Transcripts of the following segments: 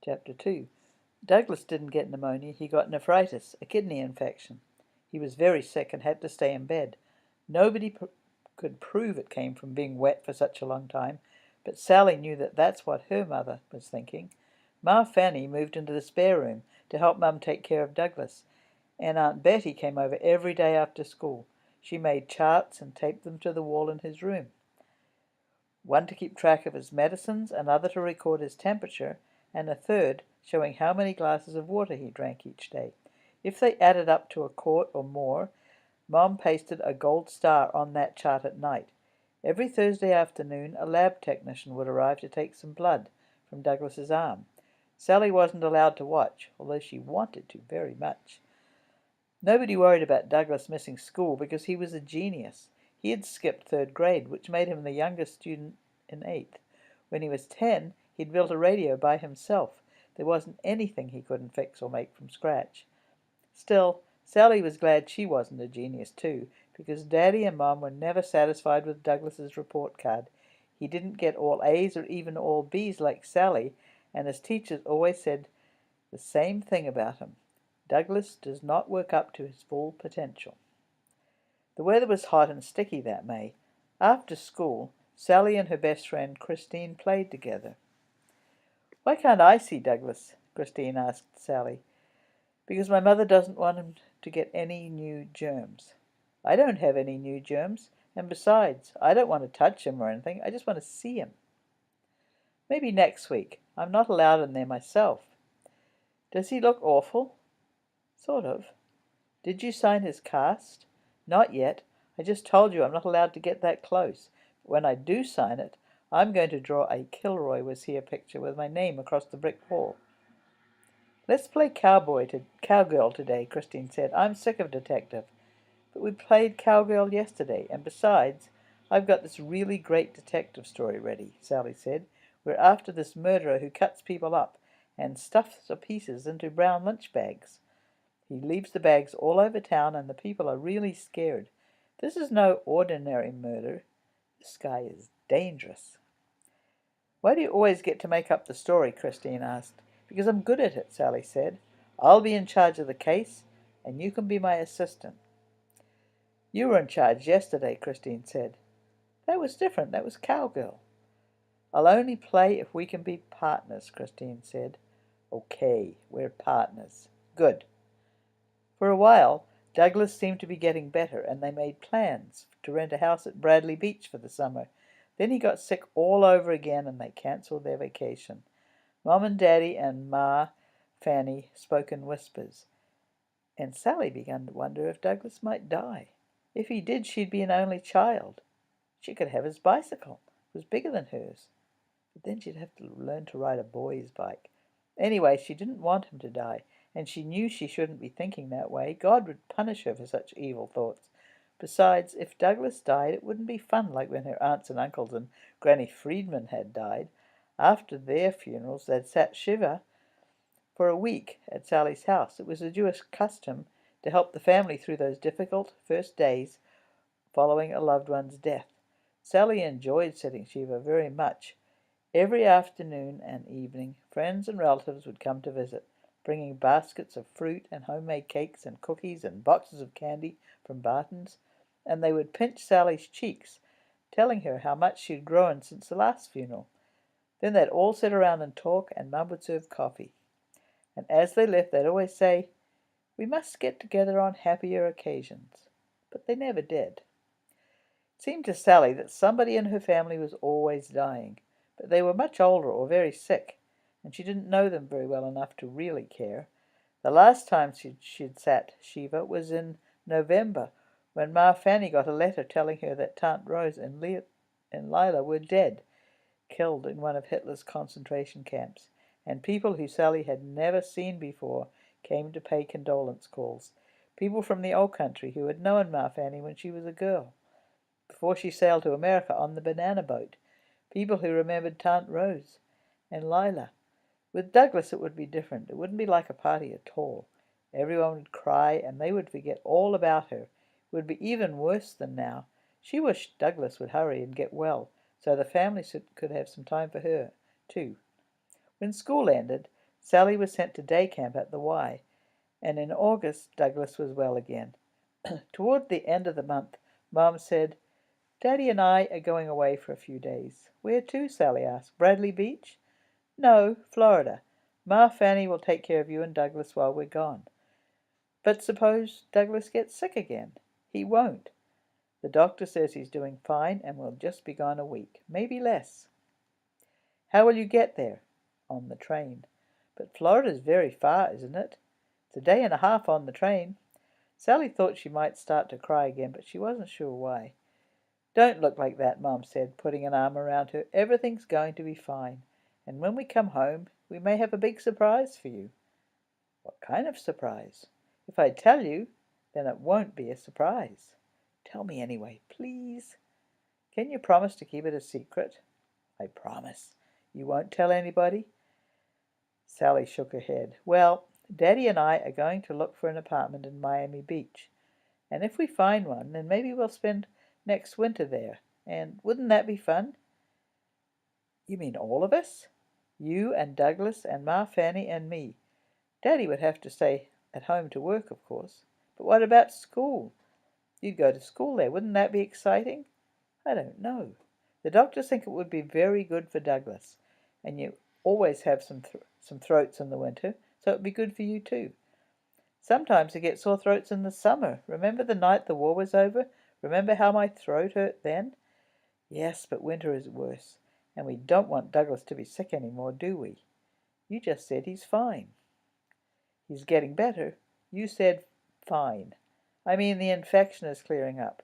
Chapter 2. Douglas didn't get pneumonia, he got nephritis, a kidney infection. He was very sick and had to stay in bed. Nobody could prove it came from being wet for such a long time, but Sally knew that that's what her mother was thinking. Ma Fanny moved into the spare room to help Mum take care of Douglas, and Aunt Betty came over every day after school. She made charts and taped them to the wall in his room, one to keep track of his medicines, another to record his temperature, and a third showing how many glasses of water he drank each day. If they added up to a quart or more, Mom pasted a gold star on that chart at night. Every Thursday afternoon, a lab technician would arrive to take some blood from Douglas's arm. Sally wasn't allowed to watch, although she wanted to very much. Nobody worried about Douglas missing school because he was a genius. He had skipped 3rd grade, which made him the youngest student in 8th. When he was 10, he'd built a radio by himself. There wasn't anything he couldn't fix or make from scratch. Still, Sally was glad she wasn't a genius too, because Daddy and Mom were never satisfied with Douglas's report card. He didn't get all A's or even all B's like Sally, and his teachers always said the same thing about him. Douglas does not work up to his full potential. The weather was hot and sticky that May. After school, Sally and her best friend Christine played together. "Why can't I see Douglas?" Christine asked Sally. "Because my mother doesn't want him to get any new germs." "I don't have any new germs, and besides, I don't want to touch him or anything. I just want to see him." "Maybe next week. I'm not allowed in there myself." "Does he look awful?" "Sort of." "Did you sign his cast?" "Not yet. I just told you I'm not allowed to get that close. But when I do sign it, I'm going to draw a Kilroy was here picture with my name across the brick wall." "Let's play cowgirl today," Christine said. "I'm sick of detective." "But we played cowgirl yesterday, and besides, I've got this really great detective story ready," Sally said. "We're after this murderer who cuts people up and stuffs the pieces into brown lunch bags. He leaves the bags all over town, and the people are really scared. This is no ordinary murder. This guy is dangerous." "Why do you always get to make up the story?" Christine asked. "Because I'm good at it," Sally said. "I'll be in charge of the case, and you can be my assistant." "You were in charge yesterday," Christine said. "That was different. That was cowgirl." "I'll only play if we can be partners," Christine said. "Okay, we're partners." "Good." For a while, Douglas seemed to be getting better, and they made plans to rent a house at Bradley Beach for the summer. Then he got sick all over again, and they canceled their vacation. Mom and Daddy and Ma Fanny spoke in whispers, and Sally began to wonder if Douglas might die. If he did, she'd be an only child. She could have his bicycle. It was bigger than hers. But then she'd have to learn to ride a boy's bike. Anyway, she didn't want him to die, and she knew she shouldn't be thinking that way. God would punish her for such evil thoughts. Besides, if Douglas died, it wouldn't be fun like when her aunts and uncles and Granny Freedman had died. After their funerals, they'd sat Shiva for a week at Sally's house. It was a Jewish custom to help the family through those difficult first days following a loved one's death. Sally enjoyed sitting Shiva very much. Every afternoon and evening, friends and relatives would come to visit, bringing baskets of fruit and homemade cakes and cookies and boxes of candy from Barton's, and they would pinch Sally's cheeks, telling her how much she'd grown since the last funeral. Then they'd all sit around and talk, and Mum would serve coffee. And as they left, they'd always say, "We must get together on happier occasions." But they never did. It seemed to Sally that somebody in her family was always dying, but they were much older or very sick, and she didn't know them very well enough to really care. The last time she'd sat Shiva was in November, when Ma Fanny got a letter telling her that Tante Rose and Lila were dead, killed in one of Hitler's concentration camps, and people who Sally had never seen before came to pay condolence calls. People from the old country who had known Ma Fanny when she was a girl, before she sailed to America on the banana boat. People who remembered Tante Rose and Lila. With Douglas it would be different. It wouldn't be like a party at all. Everyone would cry, and they would forget all about her. It would be even worse than now. She wished Douglas would hurry and get well, so the family could have some time for her, too. When school ended, Sally was sent to day camp at the Y, and in August Douglas was well again. Toward the end of the month, Mom said, "Daddy and I are going away for a few days." "Where to?" Sally asked. "Bradley Beach?" "No, Florida. Ma Fanny will take care of you and Douglas while we're gone." "But suppose Douglas gets sick again?" "He won't. The doctor says he's doing fine and will just be gone a week, maybe less." "How will you get there?" "On the train." "But Florida's very far, isn't it?" "It's a day and a half on the train." Sally thought she might start to cry again, but she wasn't sure why. "Don't look like that," Mom said, putting an arm around her. "Everything's going to be fine. And when we come home, we may have a big surprise for you." "What kind of surprise?" "If I tell you, then it won't be a surprise." "Tell me anyway, please." "Can you promise to keep it a secret?" "I promise." "You won't tell anybody?" Sally shook her head. "Well, Daddy and I are going to look for an apartment in Miami Beach. And if we find one, then maybe we'll spend next winter there. And wouldn't that be fun?" "You mean all of us?" "You and Douglas and Ma Fanny and me. Daddy would have to stay at home to work, of course." "But what about school?" "You'd go to school there. Wouldn't that be exciting?" "I don't know. The doctors think it would be very good for Douglas. And you always have some throats in the winter, so it would be good for you too." "Sometimes I get sore throats in the summer. Remember the night the war was over? Remember how my throat hurt then?" "Yes, but winter is worse. And we don't want Douglas to be sick any more, do we?" "You just said he's fine." "He's getting better." "You said fine." "I mean the infection is clearing up.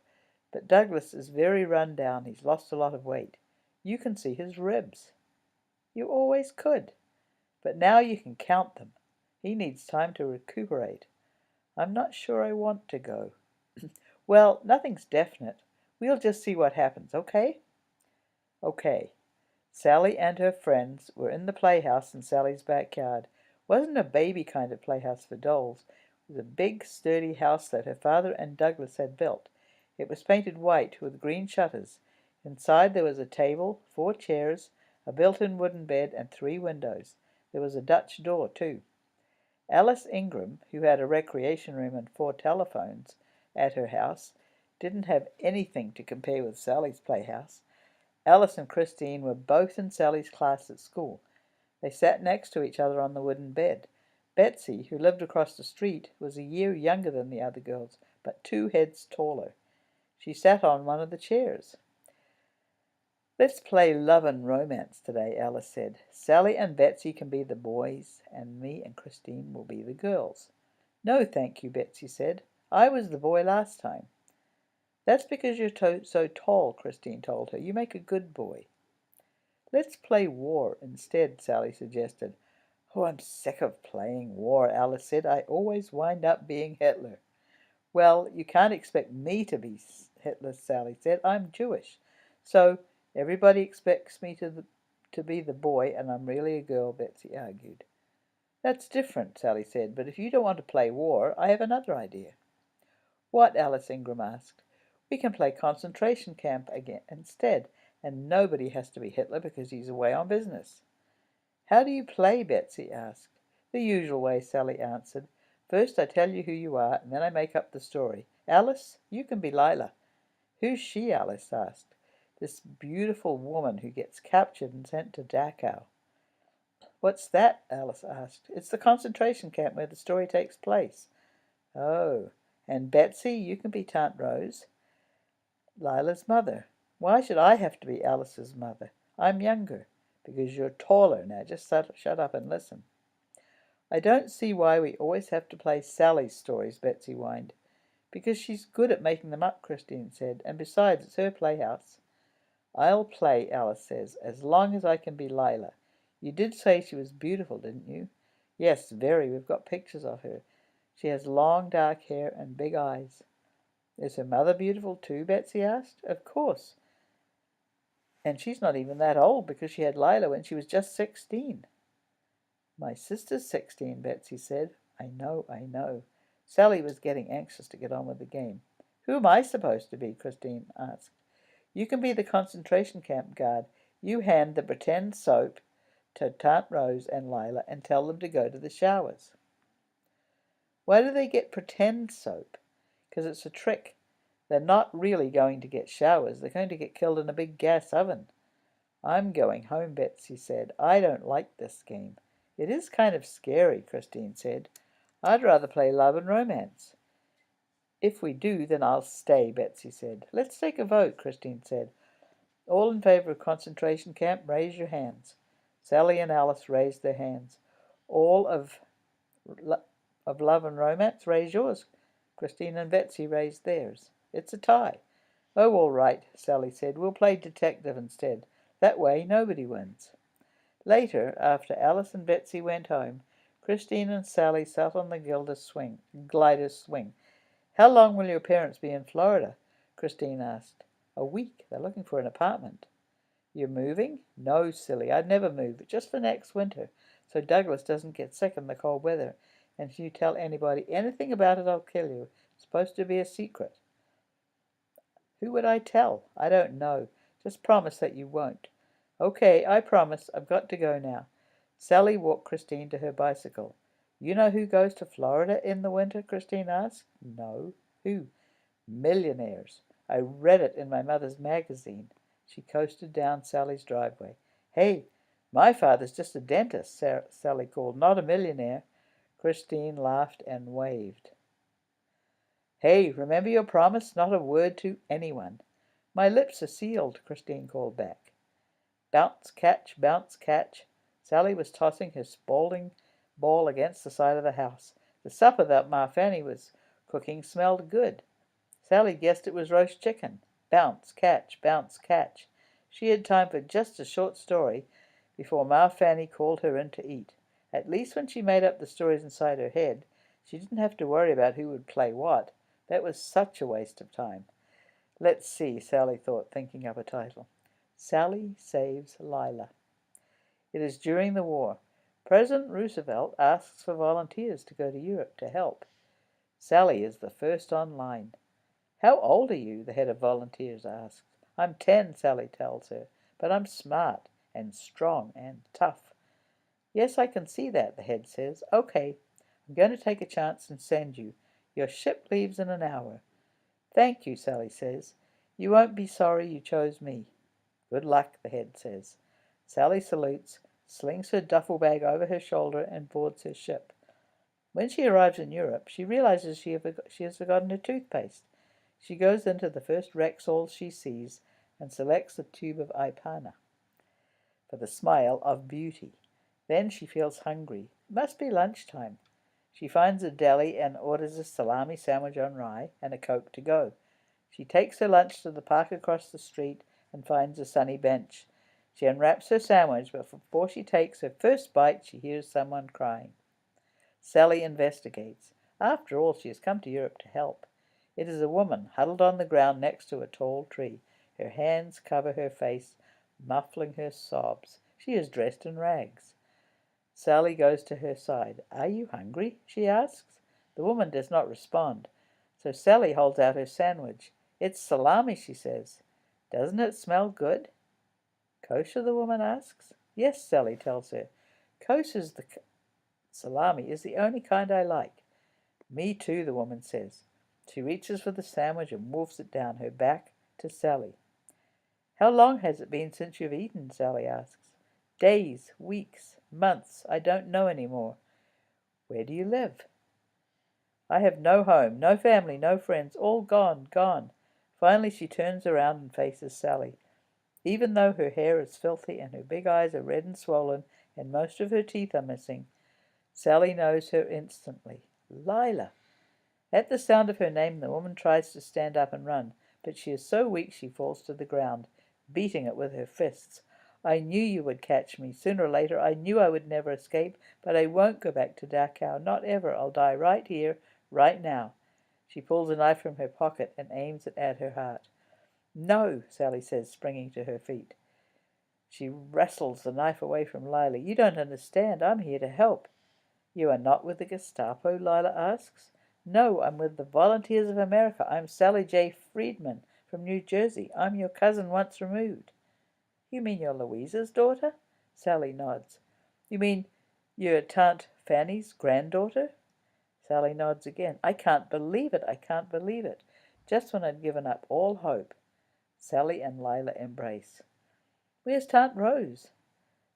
But Douglas is very run down. He's lost a lot of weight. You can see his ribs." "You always could." "But now you can count them. He needs time to recuperate." "I'm not sure I want to go." "Well, nothing's definite. We'll just see what happens, okay?" "Okay." Sally and her friends were in the playhouse in Sally's backyard. It wasn't a baby kind of playhouse for dolls. It was a big, sturdy house that her father and Douglas had built. It was painted white with green shutters. Inside there was a table, 4 chairs, a built-in wooden bed, and 3 windows. There was a Dutch door, too. Alice Ingram, who had a recreation room and 4 telephones at her house, didn't have anything to compare with Sally's playhouse. Alice and Christine were both in Sally's class at school. They sat next to each other on the wooden bed. Betsy, who lived across the street, was a year younger than the other girls, but 2 heads taller. She sat on one of the chairs. "Let's play love and romance today," Alice said. "Sally and Betsy can be the boys, and me and Christine will be the girls." "No, thank you," Betsy said. "I was the boy last time." "That's because you're so tall," Christine told her. "You make a good boy." "Let's play war instead," Sally suggested. "Oh, I'm sick of playing war," Alice said. "I always wind up being Hitler." "Well, you can't expect me to be Hitler," Sally said. "I'm Jewish. So everybody expects me to be the boy, and I'm really a girl," Betsy argued. "That's different," Sally said. "But if you don't want to play war, I have another idea." "What?" Alice Ingram asked. "We can play concentration camp again instead, and nobody has to be Hitler because he's away on business." "How do you play?" Betsy asked. "The usual way," Sally answered. "First I tell you who you are, and then I make up the story. Alice, you can be Lila." "Who's she?" Alice asked. "This beautiful woman who gets captured and sent to Dachau." "What's that?" Alice asked. "It's the concentration camp where the story takes place." "Oh, and Betsy, you can be Tante Rose, Lila's mother." "Why should I have to be Alice's mother? I'm younger." "Because you're taller. Now just shut up and listen." "I don't see why we always have to play Sally's stories," Betsy whined. "Because she's good at making them up," Christine said. "And besides, it's her playhouse." "I'll play," Alice says, "as long as I can be Lila. You did say she was beautiful, didn't you?" "Yes, very. We've got pictures of her. She has long dark hair and big eyes." "Is her mother beautiful too?" Betsy asked. "Of course. And she's not even that old, because she had Lila when she was just 16. "My sister's 16, Betsy said. I know. Sally was getting anxious to get on with the game. "Who am I supposed to be?" Christine asked. "You can be the concentration camp guard. You hand the pretend soap to Aunt Rose and Lila and tell them to go to the showers. Why do they get pretend soap? Because it's a trick. They're not really going to get showers. They're going to get killed in a big gas oven. I'm going home, Betsy said. I don't like this game. It is kind of scary, Christine said. I'd rather play love and romance. If we do, then I'll stay, Betsy said. Let's take a vote, Christine said. All in favor of concentration camp, raise your hands. Sally and Alice raised their hands. All of love and romance, raise yours. Christine and Betsy raised theirs. It's a tie. Oh, all right, Sally said. We'll play detective instead. That way nobody wins. Later, after Alice and Betsy went home, Christine and Sally sat on the glider's swing. How long will your parents be in Florida? Christine asked. A week. They're looking for an apartment. You're moving? No, silly. I'd never move, but just for next winter, so Douglas doesn't get sick in the cold weather. And if you tell anybody anything about it, I'll kill you. It's supposed to be a secret. Who would I tell? I don't know. Just promise that you won't. Okay, I promise. I've got to go now. Sally walked Christine to her bicycle. You know who goes to Florida in the winter? Christine asked. No. Who? Millionaires. I read it in my mother's magazine. She coasted down Sally's driveway. Hey, my father's just a dentist, Sally called, not a millionaire. Christine laughed and waved. Hey, remember your promise? Not a word to anyone. My lips are sealed, Christine called back. Bounce, catch, bounce, catch. Sally was tossing her spalding ball against the side of the house. The supper that Ma Fanny was cooking smelled good. Sally guessed it was roast chicken. Bounce, catch, bounce, catch. She had time for just a short story before Ma Fanny called her in to eat. At least when she made up the stories inside her head, she didn't have to worry about who would play what. That was such a waste of time. Let's see, Sally thought, thinking up a title. Sally Saves Lila. It is during the war. President Roosevelt asks for volunteers to go to Europe to help. Sally is the first on line. How old are you? The head of volunteers asks. I'm 10, Sally tells her, but I'm smart and strong and tough. Yes, I can see that, the head says. Okay, I'm going to take a chance and send you. Your ship leaves in an hour. Thank you, Sally says. You won't be sorry you chose me. Good luck, the head says. Sally salutes, slings her duffel bag over her shoulder, and boards her ship. When she arrives in Europe, she realizes she has forgotten her toothpaste. She goes into the first Rexall she sees and selects a tube of Ipana for the smile of beauty. Then she feels hungry. It must be lunchtime. She finds a deli and orders a salami sandwich on rye and a Coke to go. She takes her lunch to the park across the street and finds a sunny bench. She unwraps her sandwich, but before she takes her first bite, she hears someone crying. Sally investigates. After all, she has come to Europe to help. It is a woman huddled on the ground next to a tall tree. Her hands cover her face, muffling her sobs. She is dressed in rags. Sally goes to her side. Are you hungry? She asks. The woman does not respond, so Sally holds out her sandwich. It's salami, she says. Doesn't it smell good? Kosher, the woman asks. Yes, Sally tells her. Kosher's the salami is the only kind I like. Me too, the woman says. She reaches for the sandwich and wolfs it down her back to Sally. How long has it been since you've eaten? Sally asks. Days, weeks, months. I don't know any more. Where do you live? I have no home, no family, no friends, all gone, gone. Finally she turns around and faces Sally. Even though her hair is filthy and her big eyes are red and swollen and most of her teeth are missing, Sally knows her instantly. Lila. At the sound of her name, the woman tries to stand up and run, but she is so weak she falls to the ground, beating it with her fists. I knew you would catch me. Sooner or later, I knew I would never escape, but I won't go back to Dachau. Not ever. I'll die right here, right now. She pulls a knife from her pocket and aims it at her heart. No, Sally says, springing to her feet. She wrestles the knife away from Lila. You don't understand. I'm here to help. You are not with the Gestapo? Lila asks. No, I'm with the Volunteers of America. I'm Sally J. Freedman from New Jersey. I'm your cousin once removed. You mean you're Louisa's daughter? Sally nods. You mean you're Aunt Fanny's granddaughter? Sally nods again. I can't believe it. I can't believe it. Just when I'd given up all hope. Sally and Lila embrace. Where's Aunt Rose?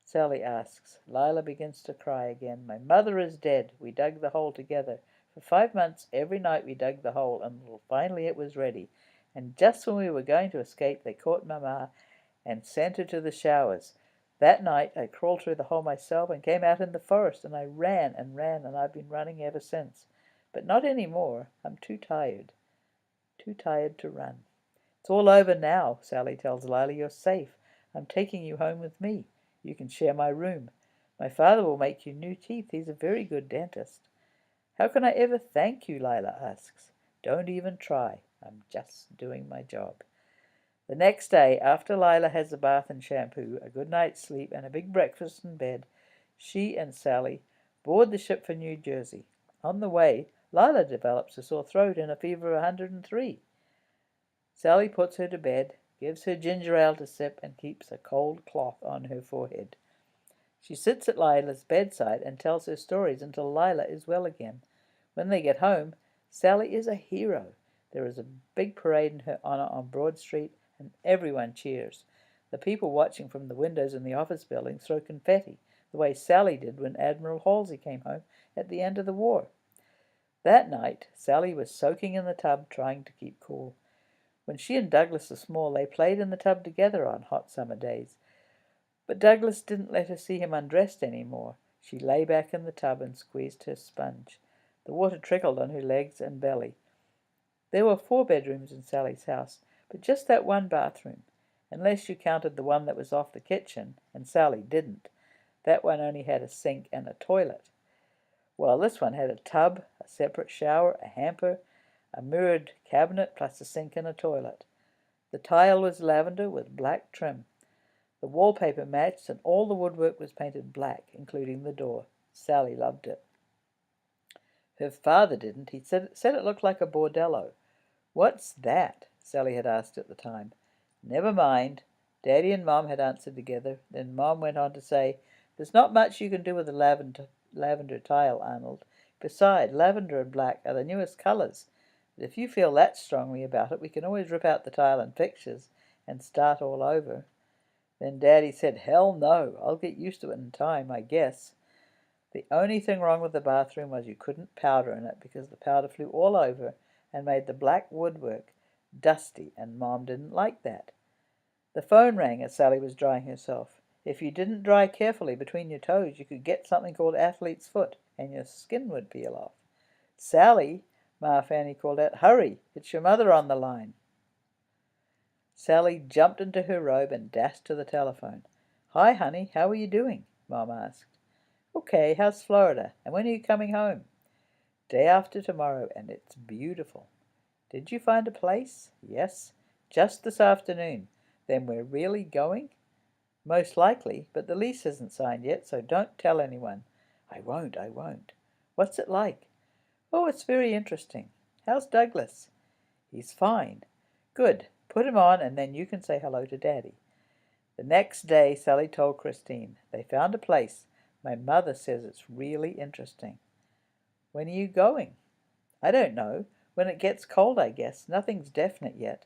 Sally asks. Lila begins to cry again. My mother is dead. We dug the hole together. For 5 months, every night we dug the hole, and finally it was ready. And just when we were going to escape, they caught Mama and sent her to the showers. That night, I crawled through the hole myself and came out in the forest, and I ran and ran, and I've been running ever since. But not any more. I'm too tired. Too tired to run. It's all over now, Sally tells Lila. You're safe. I'm taking you home with me. You can share my room. My father will make you new teeth. He's a very good dentist. How can I ever thank you? Lila asks. Don't even try. I'm just doing my job. The next day, after Lila has a bath and shampoo, a good night's sleep, and a big breakfast in bed, she and Sally board the ship for New Jersey. On the way, Lila develops a sore throat and a fever of 103. Sally puts her to bed, gives her ginger ale to sip, and keeps a cold cloth on her forehead. She sits at Lila's bedside and tells her stories until Lila is well again. When they get home, Sally is a hero. There is a big parade in her honor on Broad Street, and everyone cheers. The people watching from the windows in the office buildings throw confetti, the way Sally did when Admiral Halsey came home at the end of the war. That night, Sally was soaking in the tub trying to keep cool. When she and Douglas were small, they played in the tub together on hot summer days. But Douglas didn't let her see him undressed any more. She lay back in the tub and squeezed her sponge. The water trickled on her legs and belly. There were 4 bedrooms in Sally's house, but just that one bathroom. Unless you counted the one that was off the kitchen, and Sally didn't. That one only had a sink and a toilet. Well, this one had a tub, a separate shower, a hamper, a mirrored cabinet, plus a sink and a toilet. The tile was lavender with black trim. The wallpaper matched, and all the woodwork was painted black, including the door. Sally loved it. Her father didn't. He said it looked like a bordello. What's that? Sally had asked at the time. Never mind. Daddy and Mom had answered together. Then Mom went on to say, There's not much you can do with a lavender tile, Arnold. Besides, lavender and black are the newest colors. But if you feel that strongly about it, we can always rip out the tile and fixtures and start all over. Then Daddy said, Hell no, I'll get used to it in time, I guess. The only thing wrong with the bathroom was you couldn't powder in it because the powder flew all over and made the black woodwork dusty, and Mom didn't like that. The phone rang as Sally was drying herself. If you didn't dry carefully between your toes, you could get something called athlete's foot, and your skin would peel off. Sally, Ma Fanny called out, Hurry, it's your mother on the line. Sally jumped into her robe and dashed to the telephone. Hi, honey, how are you doing? Mom asked. Okay, how's Florida? And when are you coming home? Day after tomorrow, and it's beautiful. Did you find a place? Yes, just this afternoon. Then we're really going? Most likely, but the lease isn't signed yet, so don't tell anyone. I won't. What's it like? Oh, it's very interesting. How's Douglas? He's fine. Good. Put him on, and then you can say hello to Daddy. The next day, Sally told Christine. They found a place. My mother says it's really interesting. When are you going? I don't know. When it gets cold, I guess. Nothing's definite yet.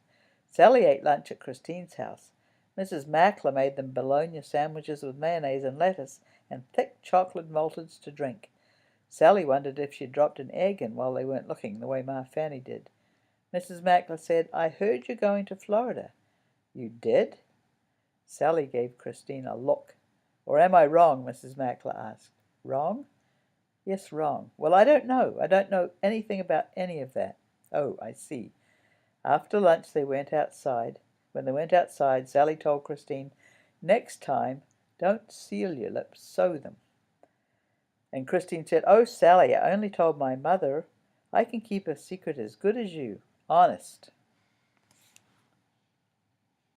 Sally ate lunch at Christine's house. Mrs. Mackler made them bologna sandwiches with mayonnaise and lettuce and thick chocolate malteds to drink. Sally wondered if she'd dropped an egg in while they weren't looking, the way Ma Fanny did. Mrs. Mackler said, I heard you're going to Florida. You did? Sally gave Christine a look. Or am I wrong? Mrs. Mackler asked. Wrong? Yes, wrong. Well, I don't know. I don't know anything about any of that. Oh, I see. After lunch, they went outside. When they went outside, Sally told Christine, Next time, don't seal your lips, sew them. And Christine said, Oh, Sally, I only told my mother. I can keep a secret as good as you. Honest.